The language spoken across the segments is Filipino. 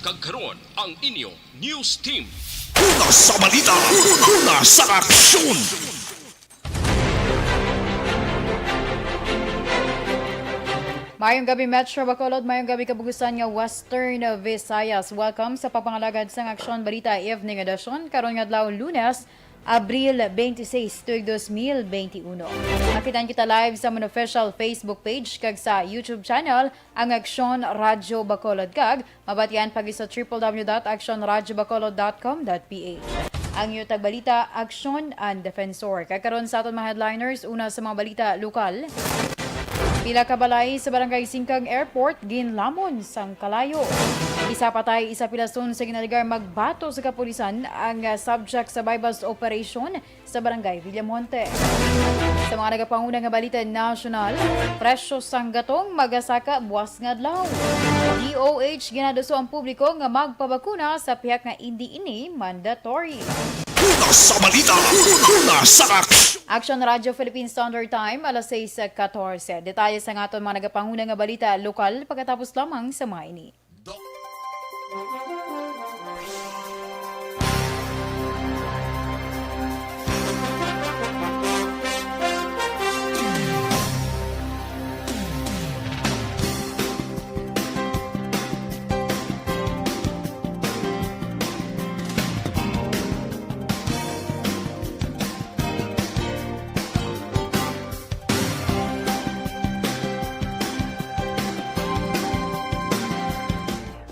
kag karon ang inyong news team. Una sa balita, una sa aksyon. Mayong gabi Metro Bacolod, mayong gabi kabugusan nga Western Visayas. Welcome sa papangalagad sang Aksyon Balita Evening Edition karon nga adlaw Lunes, Abril 26, 2021. Makitaan kita live sa mon official Facebook page kag sa YouTube channel ang Aksyon Radyo Bacolod kag mabatian pagi sa www.actionradyobacolod.com.ph. Ang iyo tagbalita, Aksyon and Defensor. Kakaroon sa aton mga headliners, una sa mga balita lokal. Pila ka balay sa Barangay Singkang Airport, ginlamon sang kalayo. Isa patay, isa pilason sa ginaligar magbato sa kapulisan ang subject sa bypass operation sa Barangay Villamonte. Sa mga nagapanguna nga balita national, presyo sang gatong magasaka buwas nga adlaw. DOH ginadaso ang publiko nga magpabakuna sa pihak nga hindi ini mandatory. Una sa balita, una sa aksyon. Action Radio Philippine Standard Time, alas 6:14. Detalye sa nga aton mga nagapanguna nga balita lokal pagkatapos lamang sa mga ini.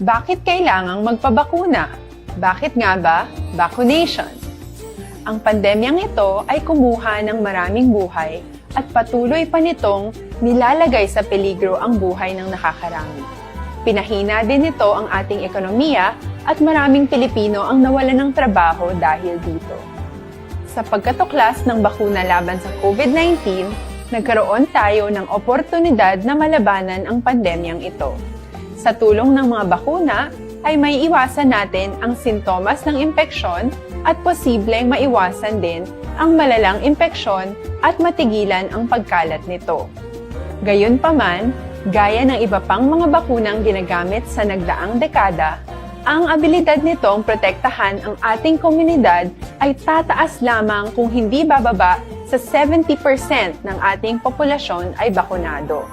Bakit kailangang magpabakuna? Bakit nga ba vaccination? Ang pandemyang ito ay kumuha ng maraming buhay at patuloy pa nitong nilalagay sa peligro ang buhay ng nakakarami. Pinahina din nito ang ating ekonomiya at maraming Pilipino ang nawalan ng trabaho dahil dito. Sa pagkatuklas ng bakuna laban sa COVID-19, nagkaroon tayo ng oportunidad na malabanan ang pandemyang ito. Sa tulong ng mga bakuna, ay may iwasan natin ang sintomas ng impeksyon at posibleng maiwasan din ang malalang impeksyon at matigilan ang pagkalat nito. Gayunpaman, gaya ng iba pang mga bakunang ginagamit sa nagdaang dekada, ang abilidad nitong protektahan ang ating komunidad ay tataas lamang kung hindi bababa sa 70% ng ating populasyon ay bakunado.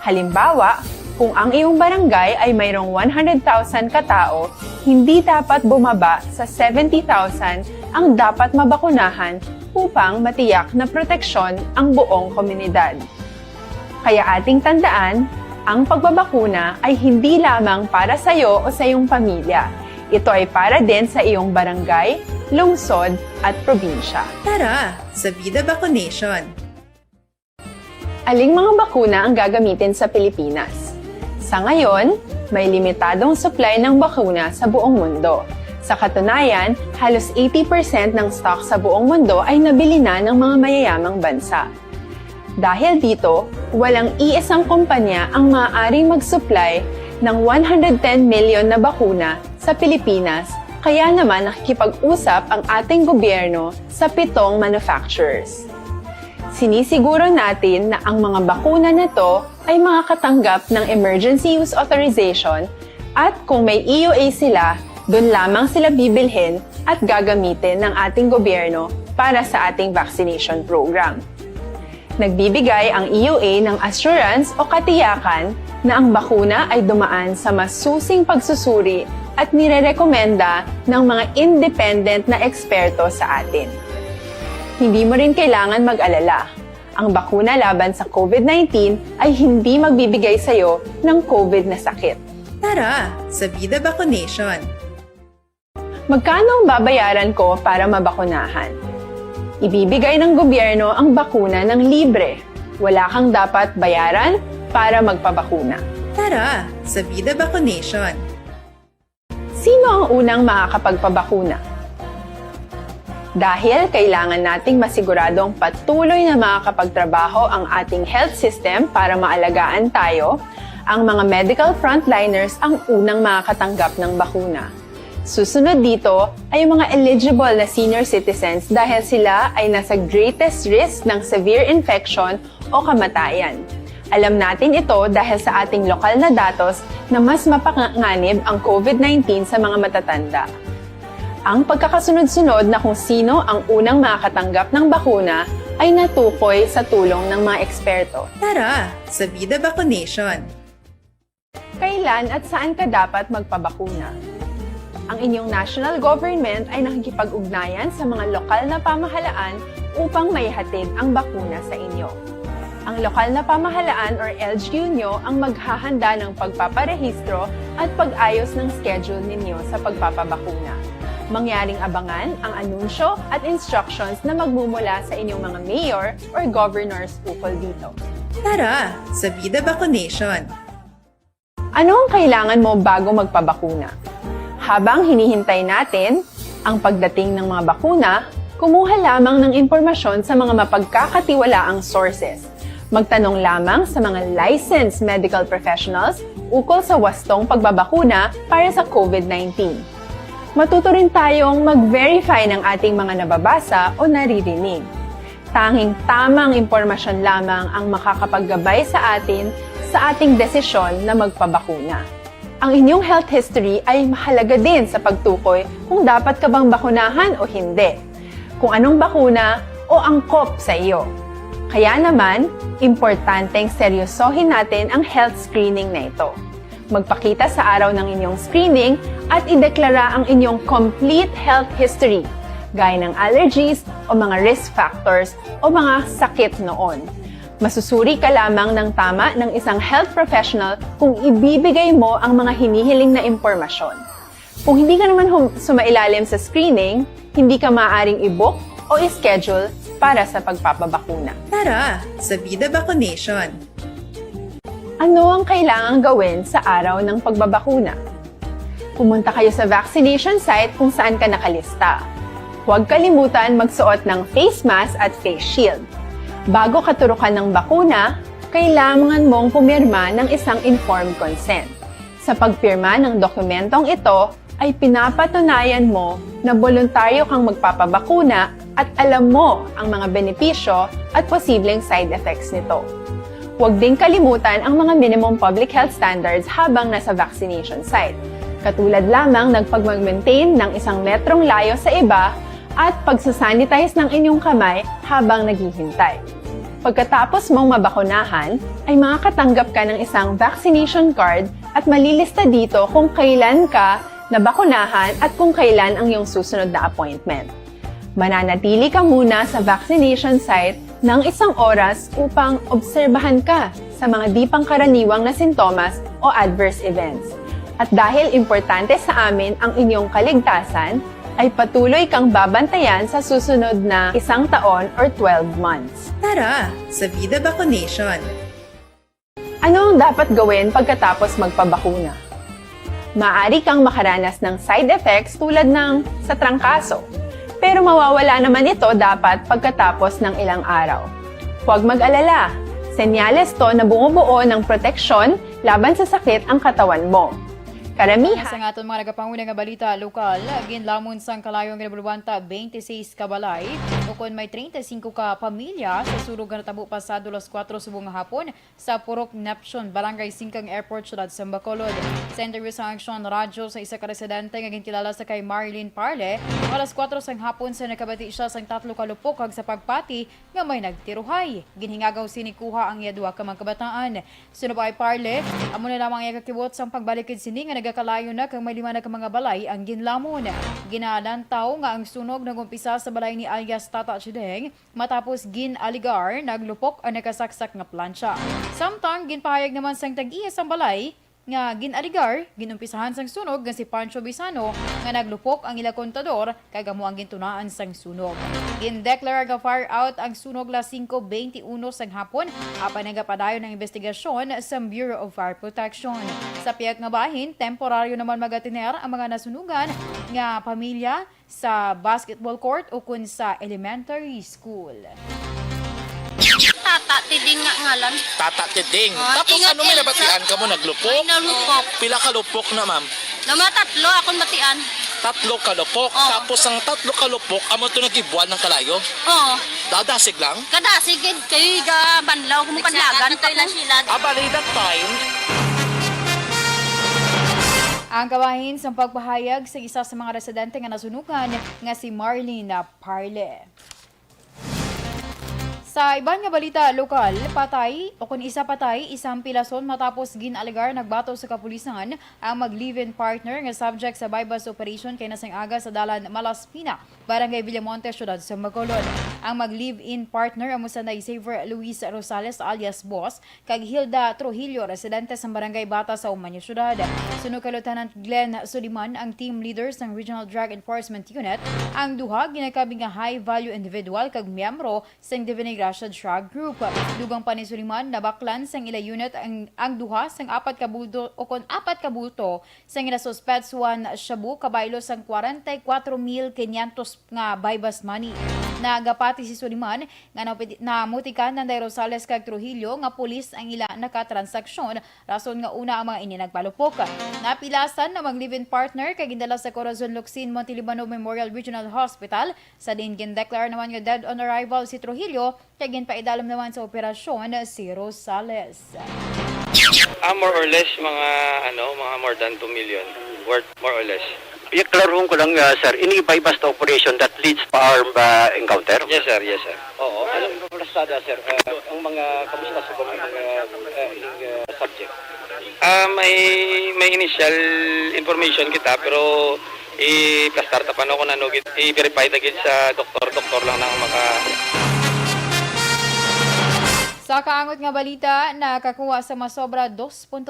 Halimbawa, kung ang iyong barangay ay mayroong 100,000 katao, hindi dapat bumaba sa 70,000 ang dapat mabakunahan upang matiyak na proteksyon ang buong komunidad. Kaya ating tandaan, ang pagbabakuna ay hindi lamang para sa iyo o sa iyong pamilya. Ito ay para din sa iyong barangay, lungsod at probinsya. Tara, sa Vida Vaccination! Aling mga bakuna ang gagamitin sa Pilipinas? Sa ngayon, may limitadong supply ng bakuna sa buong mundo. Sa katunayan, halos 80% ng stock sa buong mundo ay nabili na ng mga mayayamang bansa. Dahil dito, walang iisang kumpanya ang maaaring mag-supply ng 110 million na bakuna sa Pilipinas, kaya naman nakikipag-usap ang ating gobyerno sa 7 manufacturers. Sinisiguro natin na ang mga bakuna na to ay makakatanggap ng Emergency Use Authorization at kung may EUA sila, doon lamang sila bibilhin at gagamitin ng ating gobyerno para sa ating vaccination program. Nagbibigay ang EUA ng assurance o katiyakan na ang bakuna ay dumaan sa masusing pagsusuri at nirerekomenda ng mga independent na eksperto sa atin. Hindi mo rin kailangan mag-alala. Ang bakuna laban sa COVID-19 ay hindi magbibigay sa iyo ng COVID na sakit. Tara, sa Vida Vaccination! Magkano ang babayaran ko para mabakunahan? Ibibigay ng gobyerno ang bakuna ng libre. Wala kang dapat bayaran para magpabakuna. Tara, sa Vida Vaccination! Sino ang unang makakapagpabakuna? Dahil kailangan nating masiguradong patuloy na makakapagtrabaho ang ating health system para maalagaan tayo, ang mga medical frontliners ang unang makakatanggap ng bakuna. Susunod dito ay yung mga eligible na senior citizens dahil sila ay nasa greatest risk ng severe infection o kamatayan. Alam natin ito dahil sa ating lokal na datos na mas mapanganib ang COVID-19 sa mga matatanda. Ang pagkakasunod-sunod na kung sino ang unang makakatanggap ng bakuna ay natukoy sa tulong ng mga eksperto. Tara, sa Vida Vaccination. Kailan at saan ka dapat magpabakuna? Ang inyong national government ay nakikipag-ugnayan sa mga lokal na pamahalaan upang maihatid ang bakuna sa inyo. Ang lokal na pamahalaan or LGU nyo ang maghahanda ng pagpaparehistro at pag-ayos ng schedule ninyo sa pagpapabakuna. Mangyaring abangan ang anunsyo at instructions na magmumula sa inyong mga mayor or governors ukol dito. Tara, sa Vida Vaccination. Ano ang kailangan mo bago magpabakuna? Habang hinihintay natin ang pagdating ng mga bakuna, kumuha lamang ng impormasyon sa mga mapagkakatiwalaang sources. Magtanong lamang sa mga licensed medical professionals ukol sa wastong pagbabakuna para sa COVID-19. Matuto rin tayong mag-verify ng ating mga nababasa o naririnig. Tanging tamang impormasyon lamang ang makakapaggabay sa atin sa ating desisyon na magpabakuna. Ang inyong health history ay mahalaga din sa pagtukoy kung dapat ka bang bakunahan o hindi, kung anong bakuna o angkop sa iyo. Kaya naman, importanteng seryosohin natin ang health screening na ito. Magpakita sa araw ng inyong screening at ideklara ang inyong complete health history, gaya ng allergies o mga risk factors o mga sakit noon. Masusuri ka lamang ng tama ng isang health professional kung ibibigay mo ang mga hinihiling na impormasyon. Kung hindi ka naman sumailalim sa screening, hindi ka maaaring i-book o i-schedule para sa pagpapabakuna. Tara, sa Vida Vaccination. Ano ang kailangang gawin sa araw ng pagbabakuna? Pumunta kayo sa vaccination site kung saan ka nakalista. Huwag kalimutan magsuot ng face mask at face shield. Bago katurukan ng bakuna, kailangan mong pumirma ng isang informed consent. Sa pagpirma ng dokumentong ito, ay pinapatunayan mo na voluntaryo kang magpapabakuna at alam mo ang mga benepisyo at posibleng side effects nito. Huwag din kalimutan ang mga minimum public health standards habang nasa vaccination site. Katulad lamang ng pag-maintain ng 1 metrong layo sa iba at pagsasanitize ng inyong kamay habang naghihintay. Pagkatapos mong mabakunahan, ay makakatanggap ka ng isang vaccination card at malilista dito kung kailan ka nabakunahan at kung kailan ang iyong susunod na appointment. Mananatili ka muna sa vaccination site ng 1 oras upang obserbahan ka sa mga di pangkaraniwang na sintomas o adverse events. At dahil importante sa amin ang inyong kaligtasan, ay patuloy kang babantayan sa susunod na 1 taon or 12 months. Tara, sa Vida Vaccination. Ano ang dapat gawin pagkatapos magpabakuna? Maaari kang makaranas ng side effects tulad ng sa trangkaso, pero mawawala naman ito dapat pagkatapos ng ilang araw. Huwag mag-alala, senyales to na bumubuo ng proteksyon laban sa sakit ang katawan mo. Karamihan. Sa nga mga nagapanguna nga balita lokal, ginlamon sang kalayong ginabulwanta 26 ka balay, ukon may 35 ka pamilya sa sulog nga natabo pasado las 4 subong nga hapon sa Purok Neptune, Barangay Singkang Airport, Syudad sa Bacolod. Sa interview sa Action Radio sa isa ka residente nga gintilala sa kay Marilyn Parle, alas 4 sang hapon sa nakabati siya sang 3 ka lupok kag sa pagpati nga may nagtiruhay. Ginhingagaw sinikuha ang iya 2 ka mga kabataan. Sunod ay Parle, amo na lamang iya kakibot sang pagbalikid sini nga nagakalayo na kang may 5 na ka mga balay ang ginlamon. Ginalantaw nga ang sunog nagumpisa sa balay ni alias Tata Chideng matapos ginaligar naglupok ang nakasaksak nga plansya. Samtang ginpahayag naman sang tag-iya sang balay nga ginaligar, ginumpisahan sang sunog nga si Pancho Bisano nga naglupok ang ila kontador kay gamo ang gintunaan sang sunog. Gindeklara nga fire out ang sunog las 5:21 sang hapon apan nagapadayon ng investigasyon sa Bureau of Fire Protection. Sa piyak nga bahin, temporaryo naman magatiner ang mga nasunugan nga pamilya sa basketball court o kun sa elementary school. Tata, tiding nga ngalan. Tata Tiding. Ah, Tapos ingat ano may yan, nabatian sa- ka mo naglupok? Ay, nalupok. Pila ka lupok na ma'am? Lama tatlo, akong matian. 3 ka lupok. Oo. Tapos ang 3 ka lupok, amo to nagibuan ng kalayo. Oo. Dadasig lang? Kada, sige, kayo ga banlaw, kumukanlagan pa ko. Abali that time. Ang kabahin sa pagpahayag sa isa sa mga residente nga nasunugan nga si Marlene Parle. Sa iban nga balita lokal, patay o kung isa patay, isang pilason matapos ginaligar nagbato sa kapulisan ang mag-live-in partner nga subject sa bypass operation kay nasing aga sa dalan Malaspina, Barangay Villamonte, syudad sa Bacolod. Ang mag-live-in partner amo sa Xavier Luis Rosales alias Boss kag Hilda Trujillo, residente sa Barangay Bata sa Umanyo, syudad. Suno kay Lieutenant Glenn Suliman, ang team leaders ng Regional Drug Enforcement Unit, ang duha ginakabing nga high-value individual kag miyembro sa Divinegra Drug Group. Dugang pa ni Suliman, nabaklan sang ila unit ang duha sang apat ka bulto o kon apat ka bulto sang ila suspects one shabu kabaylo sang 44,500 nga bypass money. Nagapati si Suliman nga namutikan ng Rosales kag Trujillo nga pulis ang ila nakatransaksyon rason nga una ang mga ini nagpalupok. Napilasan na mag-live-in partner kag gindala sa Corazon Luxin Montelibano Memorial Regional Hospital. Sa din gindeklar naman nga dead on arrival si Trujillo kag ginpaidalam naman sa operasyon si Rosales. More or less mga more than 2 million worth, more or less. I-clarify ko lang, sir, ini bypass the operation that leads to armed encounter? Yes, sir, yes, sir. Oo, alam mo pala sir, ang mga kamusta sa mga subject? May initial information kita, pero i-plastar tapan ako na i-verify agad sa doktor lang na maka... Sa kaangot nga balita, nakakuha sa masobra 2.5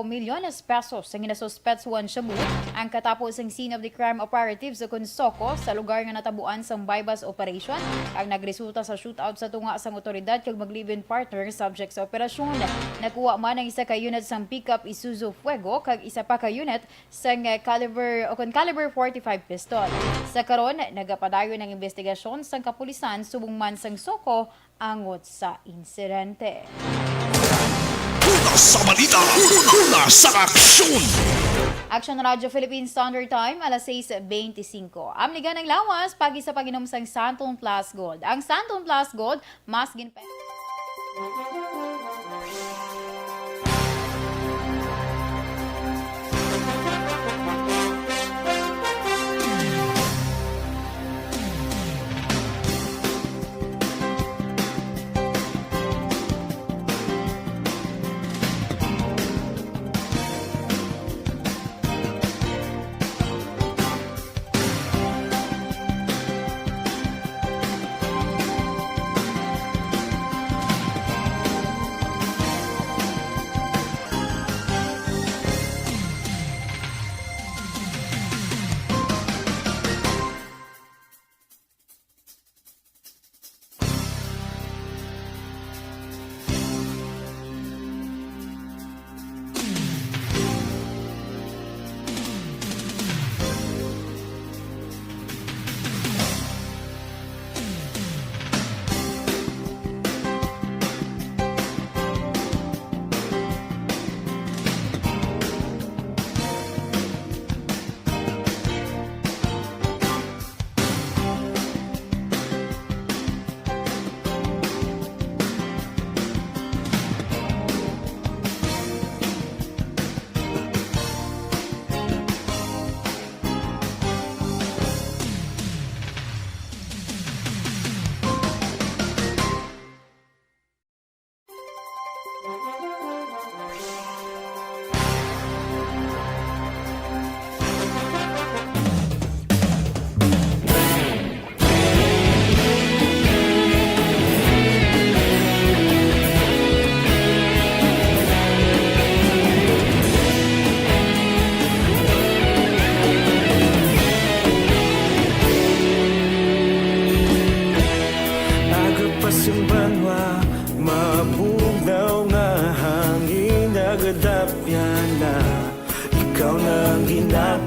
milyones pesos sa ginasuspets one shabu ang katapos ng scene of the crime operatives sa Consoko sa lugar nga natabuan sa bypass operation ang nagresulta sa shootout sa tunga sa otoridad kag mag-live-in partner subject sa operasyon. Nakuha man ang isa ka unit sang pickup Isuzu Fuego kag isa pa ka unit sang caliber 45 pistol. Sa karon, nagapadayon ng investigasyon sang kapulisan subong man sang Soko angot sa insidente. Una sa balita. Una sa aksyon. Action Radio Philippines Standard Time, alas 6:25. Amnigan ng lawas, pagi sa paginom sang Santon Plus Gold. Ang Santon Plus Gold, mas ginpe...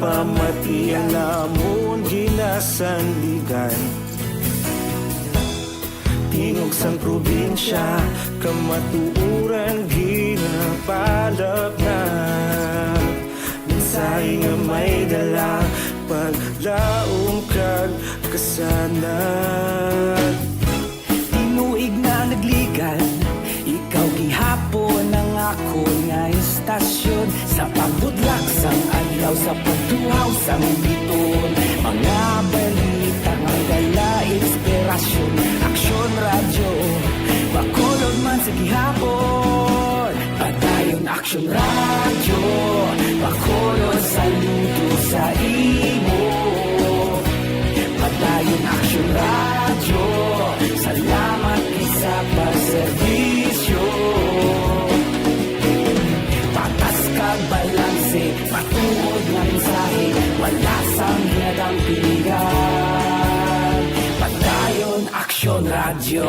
Pamati ang namon ginasandigan Tingog sang probinsya Kamatuuran ginapalap na Minsay nga may dala Paglaong kag kasanat istasyon sa pagbudlak sang adlaw sa pagtuhaw sang biton. Mga balita nga dala inspirasyon, aksyon radyo, bakolod man sa gihapon. Padayon aksyon radyo, bakolod saludo sa imo. Padayon aksyon radyo, salamat isa pa serbisyo. Patas kag balanse, matuod nga mensahe, wala sang hinadang pilihan. Padayon aksyon radyo.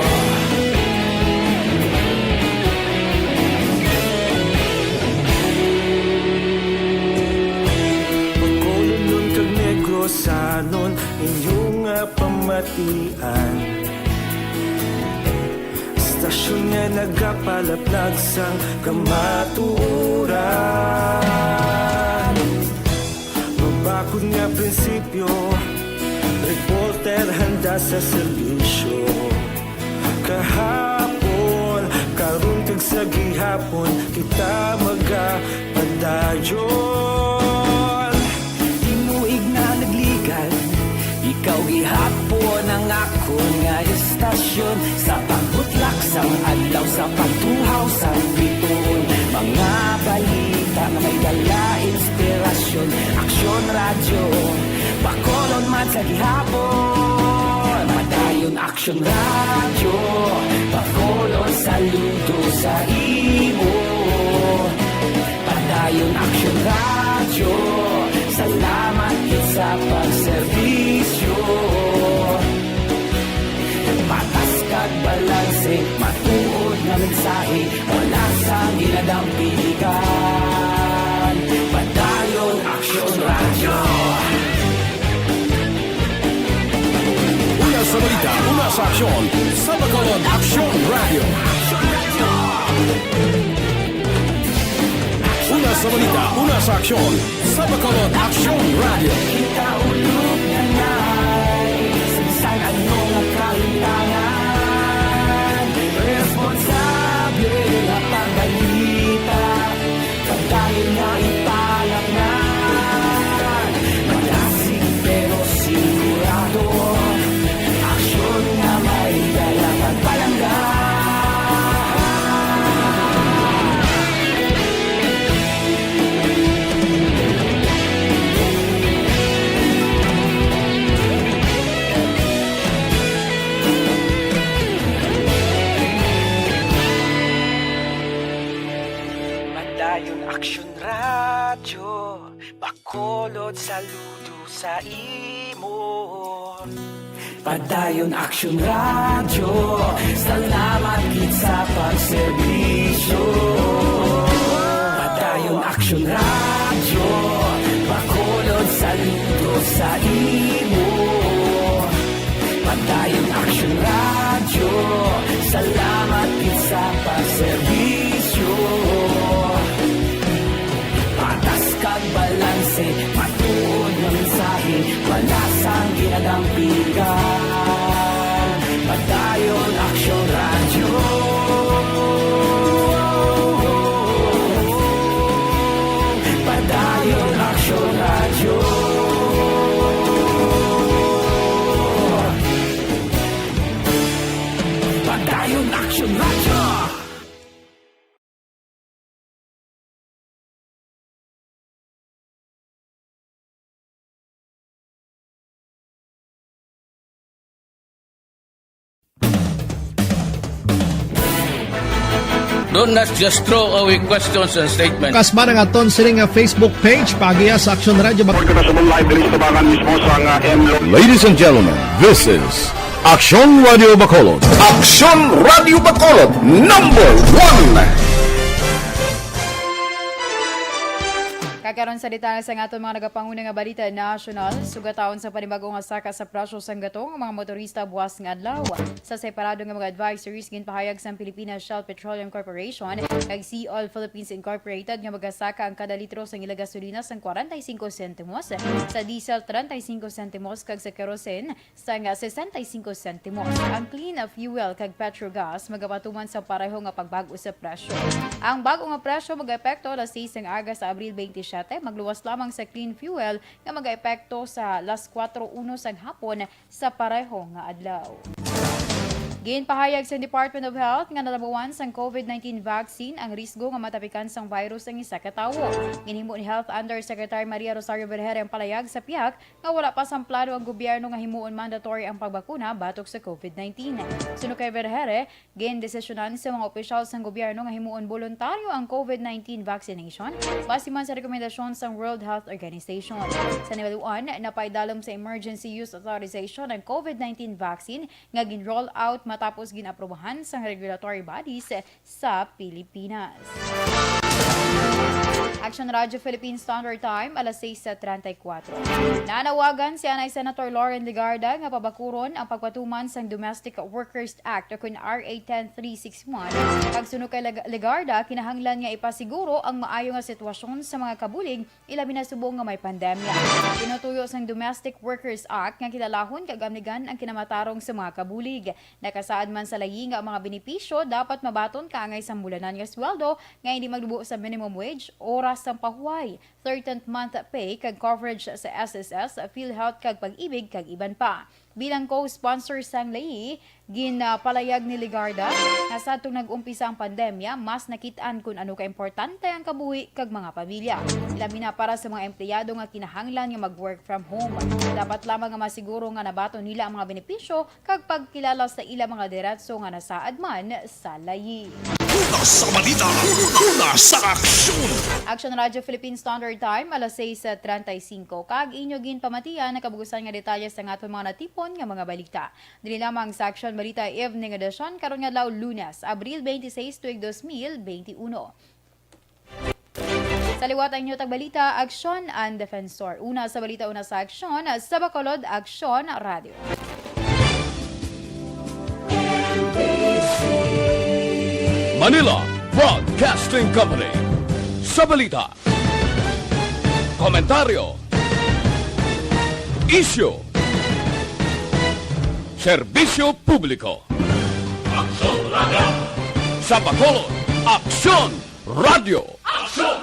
Pagkolon kag negrosanon, inyong nga pamatian. Istasyon nga nagapalaplag sang kamatuuran. Mabakod nga prinsipyo, reporter handa sa serbisyo. Kahapon, karun kag sa gihapon, kita magapadayon. Tinuig na nagligal, ikaw gihapon ang ako nga istasyon sa pagbutlak sang adlaw sa pagtuhaw sang biton. Mga balita na may dala inspirasyon, aksyon radyo, bakolon man sa gihapon. Padayon aksyon radyo, bakolon saludo sa imo. Padayon aksyon radyo, salamat sa pagserbisyo. Patas kag balanse, matuod na mensahe, wala sang ginadampilikan. Padayon aksyon radyo. Una sa balita, una sa aksyon, sa Bacolod Aksyon Radio. Una sa balita, una sa aksyon, sa Bacolod Aksyon Radio. Kita ulog na na'y sagsang ano nga kahintangan. Responsable na pagbalita, pagdahil na ipalaknan. Malasig pero sigurado, aksyon na may dalang pagpalanggan. Padayon aksyon radyo, bakolod saludo sa imo. Padayon aksyon radyo, salamat gid sa pagserbisyo. Padayon aksyon radyo, bakolod saludo sa imo. Padayon aksyon radyo, salamat gid sa pagserbisyo. Patas kag balanse, matuod na mensahe, wala sang ginadampilikan. Padayon aksyon radyo. Padayon aksyon radyo. Padayon aksyon radyo. Do not just throw away questions and statements. Kasma ng aton sining nga Facebook page pagiya sa Aksyon Radio. Ladies and gentlemen, this is Aksyon Radio Bacolod. Aksyon Radio Bacolod, #1. Kakaroon sa detalye sa aton mga nagapangunang nga balita national, sugataon sa panibagong nga saka sa presyo sa gatong ang mga motorista buwas nga adlaw. Sa separado nga mga advisories ginpahayag sa Pilipinas Shell Petroleum Corporation kag Sea Oil Philippines Incorporated nga magasaka ang kada litro sa ila gasolina sang 45 sentimos, sa diesel 35 sentimos kag sa kerosene sang 65 sentimos. Ang clean fuel kag petrogas magapatuman sa pareho nga pagbago sa presyo. Ang bago nga presyo mag-epekto alas 6 ng aga sa Abril 27, magluwas lamang sa clean fuel nga mag-epekto sa alas 4:01 sang hapon sa pareho nga adlaw. Ginpahayag sa Department of Health nga nalabuan sang COVID-19 vaccine ang risgo nga matapikan sang virus ang isa ka tawo. Ginhimo ni Health Undersecretary Maria Rosario Vergere ang palayag sa PIAC nga wala pa sang plano ang gobyerno nga himuon mandatory ang pagbakuna batok sa COVID-19. Suno kay Vergere, gindesisyonan sa mga opisyal sang gobyerno nga himuon voluntaryo ang COVID-19 vaccination base man sa rekomendasyon sang World Health Organization. Sa nibaluan, napaidalom sa emergency use authorization ang COVID-19 vaccine nga gin-roll out matapos ginaprobahan sa regulatory bodies sa Pilipinas. Action Radio Philippine Standard Time, alas 6:34. Nanawagan si Anay Senator Lauren Legarda nga pabakuron ang pagpatuman sa Domestic Workers Act o kun RA 10361. Pagsuno kay Legarda, kinahanglan nga ipasiguro ang maayo nga sitwasyon sa mga kabulig ilabi na subong nga may pandemya. Tinutuyo sa Domestic Workers Act nga kilalahon kag amnigan ang kinamatarong sa mga kabulig. Nakasaad man sa layi nga ang mga benepisyo dapat mabaton kaangay sa bulanan nga sweldo nga hindi maglubo sa minimum wage, oras sang pahuway, 13th month pay kag coverage sa SSS, PhilHealth kag pag-ibig kag iban pa. Bilang co-sponsor sang layi, ginpalayag ni Legarda na sa itong nag-umpisa ang pandemya, mas nakitaan kung ano ka-importante ang kabuhi kag mga pamilya. Labi na para sa mga empleyado nga kinahanglan nga mag-work from home. Dapat lamang nga masiguro nga nabato nila ang mga benepisyo kag pagkilala sa ila mga diretso nga nasaad man sa layi. Una sa balita, una sa aksyon. Action Radio Philippine Standard Time, alas 6:35. Kag inyo ginpamatian nakabugusan nga detalye sa aton mga natipon nga mga balita. Dili lamang sa Action Balita Evening Edition karon nga adlaw Lunes, Abril 26, 2021. Sa liwat ang inyo tagbalita, Aksyon and Defensor. Una sa balita, una sa aksyon, sa Bacolod, Aksyon Radio. Manila Broadcasting Company. Sa balita, komentaryo, issue, serbisyo publiko. Aksyon Radio. Sa Bacolod, Aksyon Radio. Aksyon!